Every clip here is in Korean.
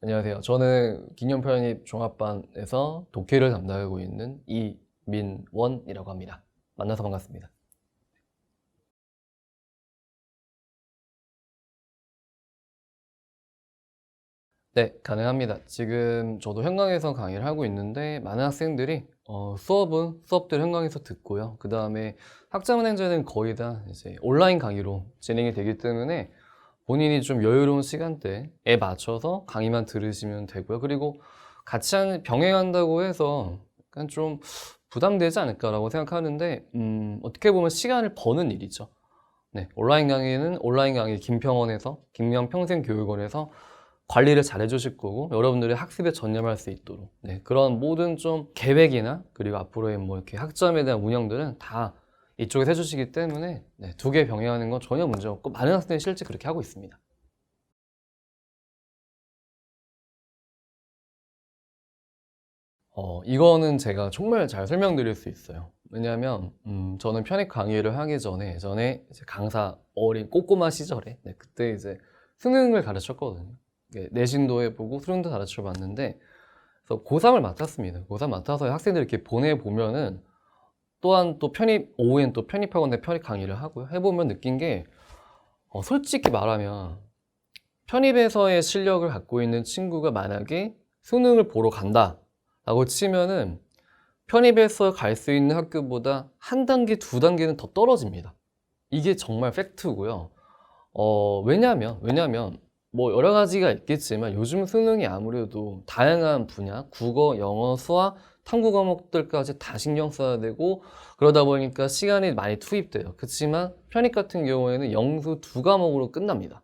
안녕하세요. 저는 기념편입 종합반에서 독해를 담당하고 있는 이민원이라고 합니다. 만나서 반갑습니다. 네, 가능합니다. 지금 저도 현강에서 강의를 하고 있는데 많은 학생들이 수업들 현강에서 듣고요. 그 다음에 학자문행제는 거의 다 이제 온라인 강의로 진행이 되기 때문에 본인이 좀 여유로운 시간대에 맞춰서 강의만 들으시면 되고요. 그리고 같이 병행한다고 해서 약간 좀 부담되지 않을까라고 생각하는데 어떻게 보면 시간을 버는 일이죠. 네, 온라인 강의는 온라인 강의 김명평생교육원에서 관리를 잘 해주실 거고 여러분들이 학습에 전념할 수 있도록 그런 모든 좀 계획이나 그리고 앞으로의 뭐 이렇게 학점에 대한 운영들은 다 이쪽에서 해주시기 때문에 두 개 병행하는 건 전혀 문제 없고 많은 학생들이 실제 그렇게 하고 있습니다. 이거는 제가 정말 잘 설명드릴 수 있어요. 왜냐하면 저는 편입 강의를 하기 전에 이제 강사 어린 꼬꼬마 시절에 그때 이제 수능을 가르쳤거든요. 내신도 해보고 수능도 가르쳐 봤는데 그래서 고3을 맡았습니다. 고3 맡아서 학생들 이렇게 보내보면은 또한 또 오후엔 또 편입학원에 편입 강의를 하고요. 해보면 느낀 게 솔직히 말하면 편입에서의 실력을 갖고 있는 친구가 만약에 수능을 보러 간다 라고 치면은 편입에서 갈 수 있는 학교보다 한 단계, 두 단계는 더 떨어집니다. 이게 정말 팩트고요. 왜냐면 뭐 여러 가지가 있겠지만 요즘 수능이 아무래도 다양한 분야, 국어, 영어, 수학, 탐구 과목들까지 다 신경 써야 되고 그러다 보니까 시간이 많이 투입돼요. 그렇지만 편입 같은 경우에는 영수 두 과목으로 끝납니다.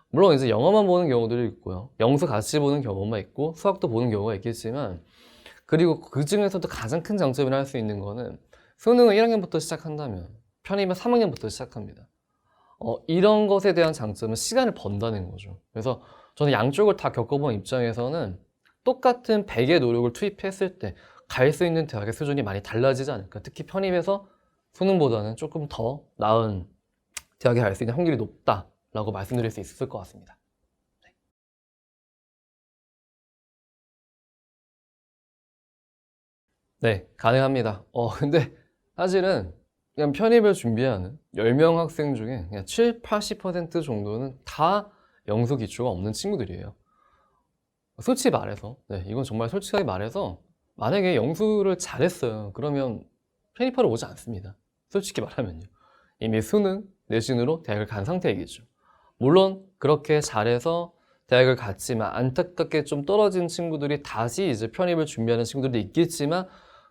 물론 이제 영어만 보는 경우들이 있고요. 영수 같이 보는 경우만 있고 수학도 보는 경우가 있겠지만 그리고 그 중에서도 가장 큰 장점이라 할 수 있는 거는 수능을 1학년부터 시작한다면 편입은 3학년부터 시작합니다. 이런 것에 대한 장점은 시간을 번다는 거죠. 그래서 저는 양쪽을 다 겪어본 입장에서는 똑같은 100의 노력을 투입했을 때 갈 수 있는 대학의 수준이 많이 달라지지 않을까. 특히 편입에서 수능보다는 조금 더 나은 대학에 갈 수 있는 확률이 높다라고 말씀드릴 수 있을 것 같습니다. 네, 가능합니다. 근데 사실은 그냥 편입을 준비하는 10명 학생 중에 그냥 7, 80% 정도는 다 영수 기초가 없는 친구들이에요. 솔직히 말해서, 이건 정말 솔직하게 말해서 만약에 영수를 잘했어요. 그러면 편입하러 오지 않습니다. 솔직히 말하면요. 이미 수능, 내신으로 대학을 간 상태이겠죠. 물론 그렇게 잘해서 대학을 갔지만 안타깝게 좀 떨어진 친구들이 다시 이제 편입을 준비하는 친구들도 있겠지만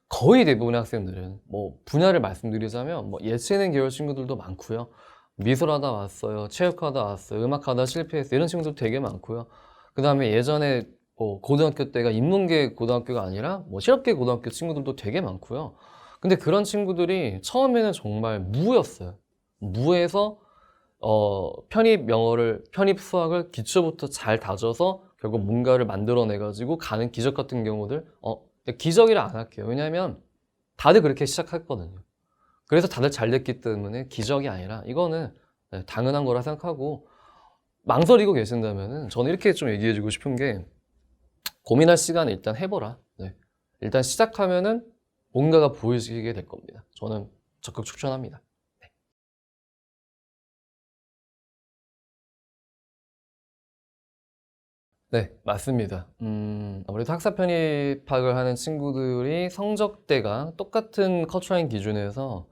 거의 대부분의 학생들은 뭐 분야를 말씀드리자면 뭐 예체능 계열 친구들도 많고요. 미술하다 왔어요. 체육하다 왔어요. 음악하다 실패했어요. 이런 친구들 되게 많고요. 그 다음에 예전에 고등학교 때가 인문계 고등학교가 아니라 뭐 실업계 고등학교 친구들도 되게 많고요. 근데 그런 친구들이 처음에는 정말 무였어요. 무에서 편입 수학을 기초부터 잘 다져서 결국 뭔가를 만들어내가지고 가는 기적 같은 경우들, 기적이라 안 할게요. 왜냐면 다들 그렇게 시작했거든요. 그래서 다들 잘 됐기 때문에 기적이 아니라 이거는 당연한 거라 생각하고 망설이고 계신다면은 저는 이렇게 좀 얘기해주고 싶은 게 고민할 시간을 일단 해보라. 일단 시작하면은 뭔가가 보이시게 될 겁니다. 저는 적극 추천합니다. 네, 맞습니다. 아무래도 학사 편입학을 하는 친구들이 성적대가 똑같은 커트라인 기준에서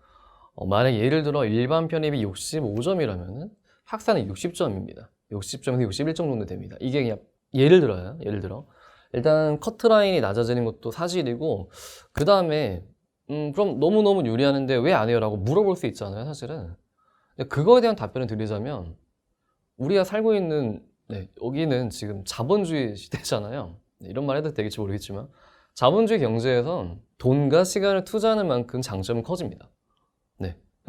만약 예를 들어 일반 편입이 65점이라면은 학사는 60점입니다. 60점에서 61점 정도 됩니다. 이게 그냥 예를 들어 일단 커트라인이 낮아지는 것도 사실이고 그 다음에 그럼 너무너무 유리하는데 왜 안 해요? 라고 물어볼 수 있잖아요, 사실은. 근데 그거에 대한 답변을 드리자면 우리가 살고 있는 여기는 지금 자본주의 시대잖아요. 이런 말 해도 되겠지 모르겠지만 자본주의 경제에선 돈과 시간을 투자하는 만큼 장점은 커집니다.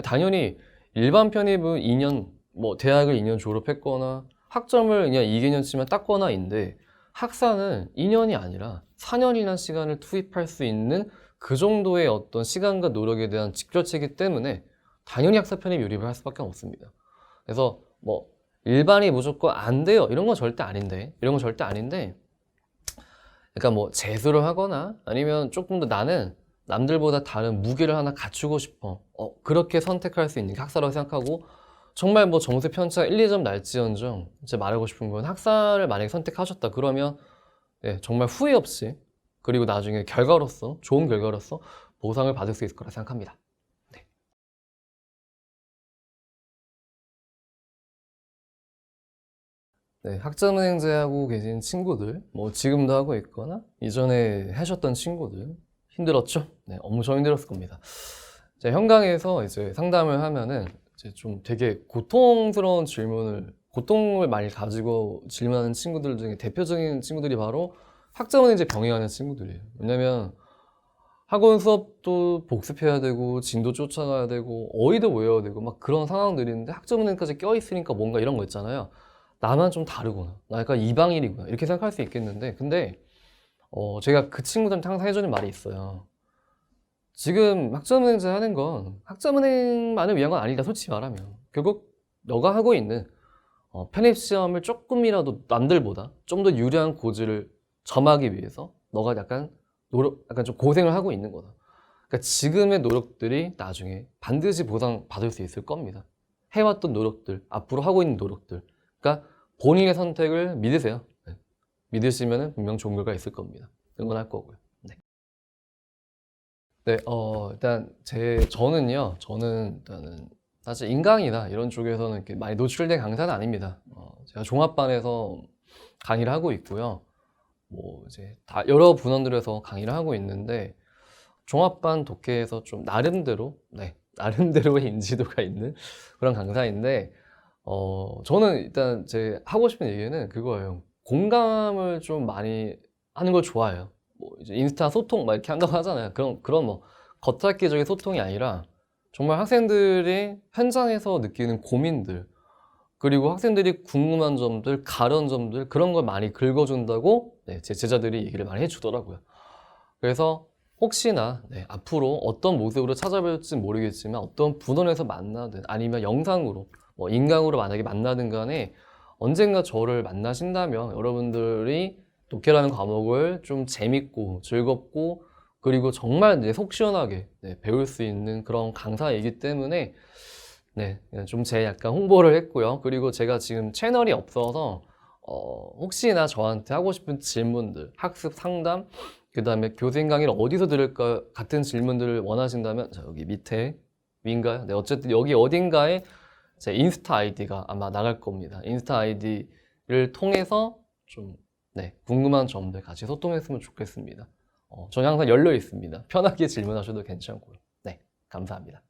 당연히 일반 편입은 2년, 뭐 대학을 2년 졸업했거나 학점을 그냥 2개년치만 땄거나인데 학사는 2년이 아니라 4년이나 시간을 투입할 수 있는 그 정도의 어떤 시간과 노력에 대한 직결체이기 때문에 당연히 학사 편입 유립을 할 수밖에 없습니다. 그래서 뭐 일반이 무조건 안 돼요 이런 건 절대 아닌데 그러니까 뭐 재수를 하거나 아니면 조금 더 나는 남들보다 다른 무기를 하나 갖추고 싶어. 그렇게 선택할 수 있는 게 학사라고 생각하고 정말 뭐 점수 편차가 1, 2점 날지언정 제 말하고 싶은 건 학사를 만약에 선택하셨다 그러면 네, 정말 후회 없이 그리고 나중에 결과로서 좋은 결과로서 보상을 받을 수 있을 거라 생각합니다. 네. 네, 학점은행제 하고 계신 친구들, 뭐 지금도 하고 있거나 이전에 하셨던 친구들 힘들었죠? 네, 엄청 힘들었을 겁니다. 이제 현강에서 이제 상담을 하면은 이제 좀 되게 고통스러운 질문을 고통을 많이 가지고 질문하는 친구들 중에 대표적인 친구들이 바로 학점은행제 병행하는 친구들이에요. 왜냐면 학원 수업도 복습해야 되고 진도 쫓아가야 되고 어휘도 외워야 되고 막 그런 상황들인데 학점은행까지 껴있으니까 뭔가 이런 거 있잖아요. 나만 좀 다르구나. 나 약간 이방인이구나. 이렇게 생각할 수 있겠는데 근데 제가 그 친구들한테 항상 해주는 말이 있어요. 지금 학점은행제 하는 건 학점은행만을 위한 건 아니다. 솔직히 말하면 결국 너가 하고 있는 편입시험을 조금이라도 남들보다 좀 더 유리한 고지를 점하기 위해서 너가 약간 약간 좀 고생을 하고 있는 거다. 그러니까 지금의 노력들이 나중에 반드시 보상받을 수 있을 겁니다. 해왔던 노력들, 앞으로 하고 있는 노력들. 그러니까 본인의 선택을 믿으세요. 네. 믿으시면 분명 좋은 결과 있을 겁니다. 응원할 거고요. 네. 네, 일단 저는 일단은 사실 인강이나 이런 쪽에서는 이렇게 많이 노출된 강사는 아닙니다. 제가 종합반에서 강의를 하고 있고요. 뭐 이제 다 여러 분원들에서 강의를 하고 있는데 종합반 독해에서 좀 나름대로 나름대로의 인지도가 있는 그런 강사인데 저는 일단 제 하고 싶은 얘기는 그거예요. 공감을 좀 많이 하는 걸 좋아해요. 뭐 이제 인스타 소통 막 이렇게 한다고 하잖아요. 그런 뭐 겉핥기적인 소통이 아니라 정말 학생들이 현장에서 느끼는 고민들 그리고 학생들이 궁금한 점들, 가려운 점들 그런 걸 많이 긁어준다고 제 제자들이 얘기를 많이 해주더라고요. 그래서 혹시나 앞으로 어떤 모습으로 찾아뵐지 모르겠지만 어떤 분원에서 만나든 아니면 영상으로 뭐 인강으로 만약에 만나든 간에 언젠가 저를 만나신다면 여러분들이 독해라는 과목을 좀 재밌고 즐겁고 그리고 정말 속 시원하게 배울 수 있는 그런 강사이기 때문에 좀 제 약간 홍보를 했고요. 그리고 제가 지금 채널이 없어서 혹시나 저한테 하고 싶은 질문들, 학습 상담, 그 다음에 교수님 강의를 어디서 들을까 같은 질문들을 원하신다면 여기 밑에 위인가요? 네, 어쨌든 여기 어딘가에 제 인스타 아이디가 아마 나갈 겁니다. 인스타 아이디를 통해서 좀 궁금한 점들 같이 소통했으면 좋겠습니다. 저는 항상 열려 있습니다. 편하게 질문하셔도 괜찮고요. 네, 감사합니다.